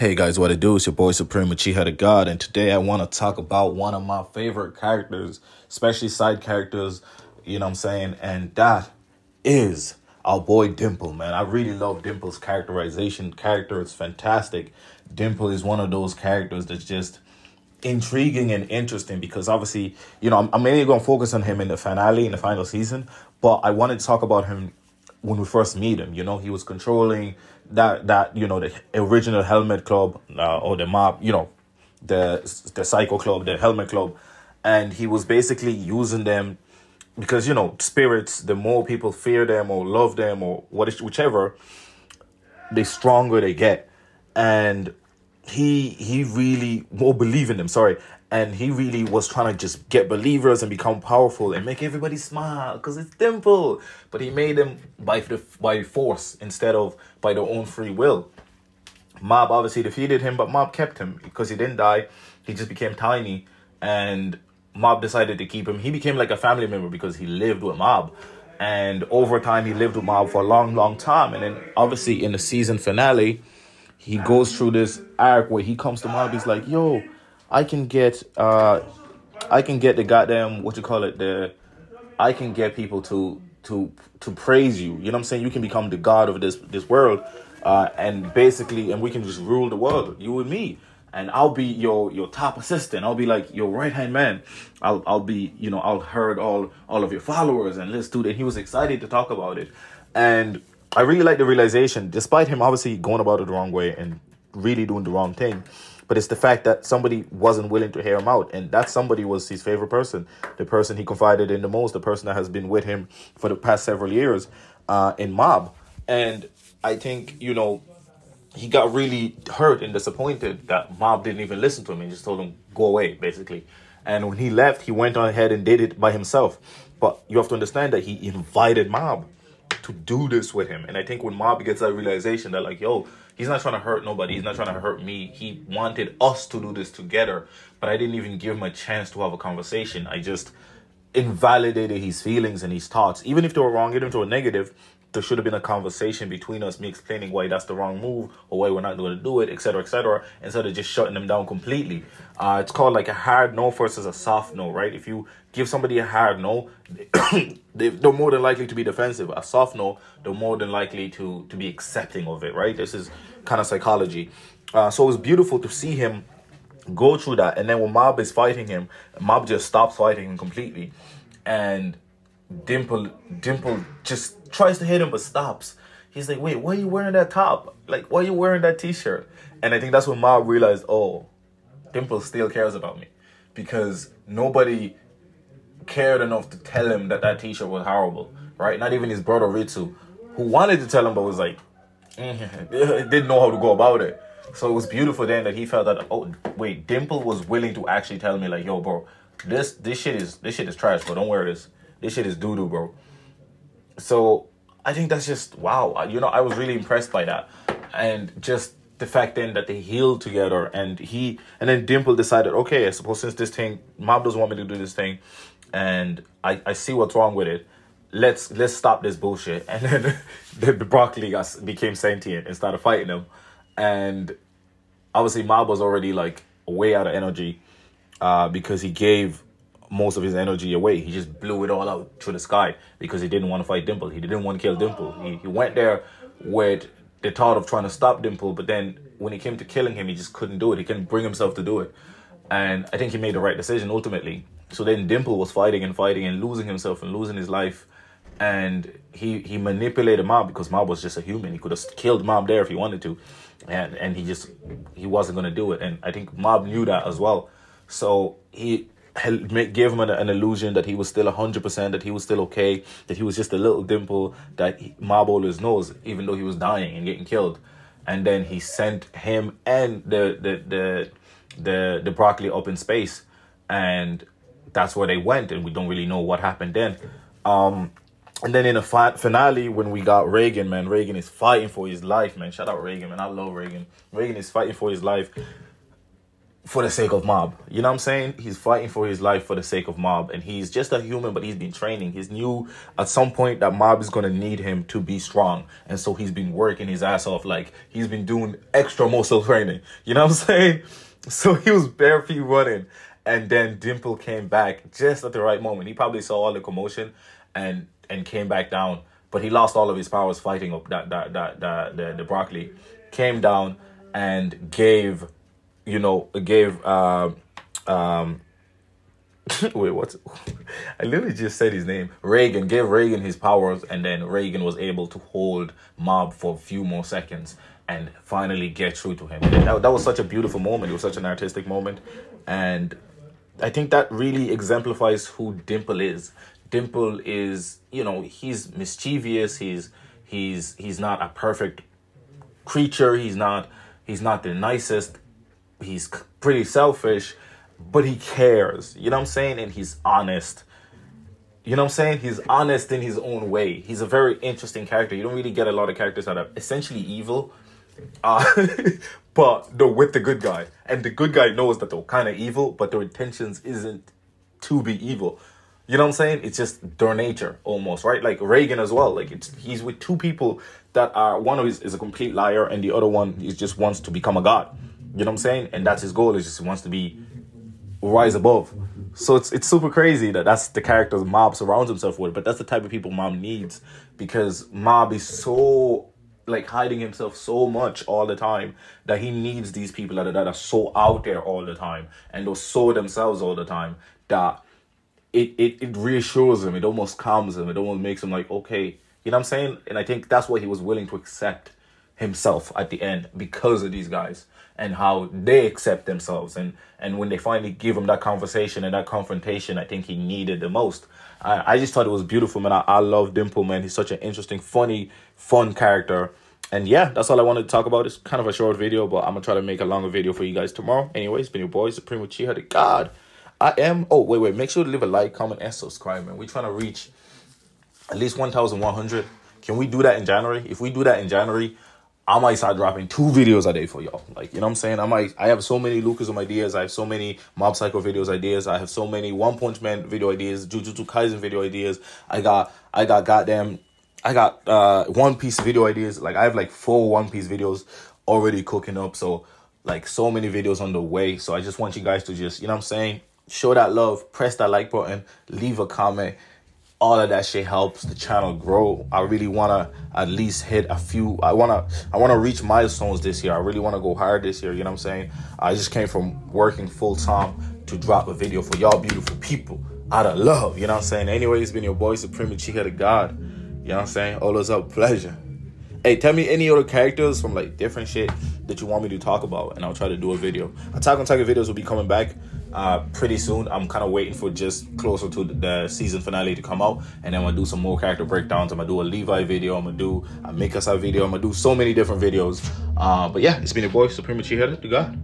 Hey guys, what it do? It's your boy Supreme Uchiha the God, and today I want to talk about one of my favorite characters, especially side characters, you know what I'm saying? And that is our boy Dimple, man. I really love Dimple's character. It's fantastic. Dimple is one of those characters that's just intriguing and interesting because obviously, I'm mainly going to focus on him in the finale, in the final season, but I wanted to talk about him when we first meet him. He was controlling the original Helmet Club, or the mob, the Psycho Club, the Helmet Club, and he was basically using them because spirits, the more people fear them or love them or whichever, the stronger they get. And he really will believe in them, and he really was trying to just get believers and become powerful and make everybody smile because it's Dimple. But he made them by force instead of by their own free will. Mob obviously defeated him, but Mob kept him because he didn't die. He just became tiny, and Mob decided to keep him. He became like a family member because he lived with Mob. And over time, he lived with Mob for a long, long time. And then obviously in the season finale, he goes through this arc where he comes to Mob. He's like, yo, I can get the goddamn, I can get people to praise you. You know what I'm saying? You can become the god of this world, and we can just rule the world, you and me. And I'll be your top assistant. I'll be like your right hand man. I'll be, I'll herd all of your followers, and let's do that. He was excited to talk about it, and I really like the realization, despite him obviously going about it the wrong way and really doing the wrong thing. But it's the fact that somebody wasn't willing to hear him out. And that somebody was his favorite person, the person he confided in the most, the person that has been with him for the past several years, in Mob. And I think, he got really hurt and disappointed that Mob didn't even listen to him and just told him, go away, basically. And when he left, he went on ahead and did it by himself. But you have to understand that he invited Mob to do this with him. And I think when Mob gets that realization that, like, yo, he's not trying to hurt nobody. He's not trying to hurt me. He wanted us to do this together. But I didn't even give him a chance to have a conversation. I just invalidated his feelings and his thoughts. Even if they were wrong, even if they were negative, there should have been a conversation between us, me explaining why that's the wrong move or why we're not going to do it, etc., instead of just shutting them down completely. It's called like a hard no versus a soft no, right? If you give somebody a hard no, they're more than likely to be defensive. A soft no, they're more than likely to be accepting of it, right? This is kind of psychology. So it was beautiful to see him go through that. And then when Mob is fighting him, Mob just stops fighting him completely. And Dimple just tries to hit him but stops. He's like, wait, why are you wearing that top? Like, why are you wearing that t-shirt? And I think that's when Mob realized, oh, Dimple still cares about me. Because nobody cared enough to tell him that t-shirt was horrible, right? Not even his brother Ritsu, who wanted to tell him but was like, didn't know how to go about it. So it was beautiful then that he felt that, oh, wait, Dimple was willing to actually tell me, like, yo, bro, this shit is trash, bro. Don't wear this. This shit is doo-doo, bro. So I think that's just, wow. I was really impressed by that. And just the fact then that they healed together, and then Dimple decided, okay, I suppose since this thing, Mob doesn't want me to do this thing, and I see what's wrong with it. Let's stop this bullshit. And then the broccoli became sentient and started fighting him. And obviously Mob was already like way out of energy, because he gave most of his energy away. He just blew it all out through the sky because he didn't want to fight Dimple. He didn't want to kill Dimple. He went there with the thought of trying to stop Dimple, but then when it came to killing him, he just couldn't do it. He couldn't bring himself to do it. And I think he made the right decision ultimately. So then Dimple was fighting and losing himself and losing his life. And he manipulated Mob because Mob was just a human. He could have killed Mob there if he wanted to. And he wasn't going to do it. And I think Mob knew that as well. So he gave him an illusion that he was still 100%, that he was still okay, that he was just a little Dimple that Mob always knows, even though he was dying and getting killed. And then he sent him and the broccoli up in space. And that's where they went, and we don't really know what happened then. And then in the finale, when we got Reagan, man, Reagan is fighting for his life, man. Shout out Reagan, man. I love Reagan. Reagan is fighting for his life. for the sake of Mob. You know what I'm saying? He's fighting for his life for the sake of Mob. And he's just a human, but he's been training. He's knew at some point that Mob is going to need him to be strong. And so he's been working his ass off. Like, he's been doing extra muscle training. You know what I'm saying? So he was bare feet running. And then Dimple came back just at the right moment. He probably saw all the commotion and came back down. But he lost all of his powers fighting up the broccoli. Came down and gave... wait, what? I literally just said his name. Reagan gave Reagan his powers, and then Reagan was able to hold Mob for a few more seconds and finally get through to him. That was such a beautiful moment. It was such an artistic moment, and I think that really exemplifies who Dimple is. Dimple is, he's mischievous. He's not a perfect creature. He's not the nicest. He's pretty selfish, but he cares. You know what I'm saying? And he's honest. You know what I'm saying? He's honest in his own way. He's a very interesting character. You don't really get a lot of characters that are essentially evil, but they're with the good guy. And the good guy knows that they're kind of evil, but their intentions isn't to be evil. You know what I'm saying? It's just their nature almost, right? Like Reagan as well. Like he's with two people that are, one of is a complete liar and the other one is just wants to become a god. You know what I'm saying? And that's his goal, is just he wants to be rise above. So it's super crazy that that's the characters Mob surrounds himself with. But that's the type of people Mob needs, because Mob is so like hiding himself so much all the time that he needs these people that are so out there all the time and they're so themselves all the time that it reassures him. It almost calms him. It almost makes him like, okay, you know what I'm saying? And I think that's why he was willing to accept himself at the end, because of these guys and how they accept themselves. And when they finally give him that conversation and that confrontation, I think he needed the most. I just thought it was beautiful, man. I love Dimple, man. He's such an interesting, funny, fun character. And yeah, that's all I wanted to talk about. It's kind of a short video, but I'm going to try to make a longer video for you guys tomorrow. Anyway, it's been your boy, Supreme Uchiha the God. I am... Oh, wait. Make sure to leave a like, comment, and subscribe, man. We're trying to reach at least 1,100. Can we do that in January? If we do that in January, I might start dropping 2 videos a day for y'all. Like, you know what I'm saying? I have so many Lucasum ideas. I have so many Mob Psycho videos ideas. I have so many One Punch Man video ideas, Jujutsu Kaisen video ideas. I got One Piece video ideas. Like, I have like 4 One Piece videos already cooking up. So, like, so many videos on the way. So I just want you guys to just, you know what I'm saying? Show that love, press that like button, leave a comment. All of that shit helps the channel grow. I really want to at least hit a few. I want to reach milestones this year. I really want to go hard this year. You know what I'm saying? I just came from working full time to drop a video for y'all beautiful people out of love. You know what I'm saying? Anyway, it's been your boy, Supreme Uchiha the God. You know what I'm saying? All those up, pleasure. Hey, tell me any other characters from like different shit that you want me to talk about, and I'll try to do a video. Attack on Titan videos will be coming back pretty soon. I'm kind of waiting for just closer to the season finale to come out, and then I'm gonna do some more character breakdowns. I'm gonna do a Levi video. I'm gonna do a Mikasa video. I'm gonna do so many different videos. But yeah, it's been your boy, Supreme Uchiha the God.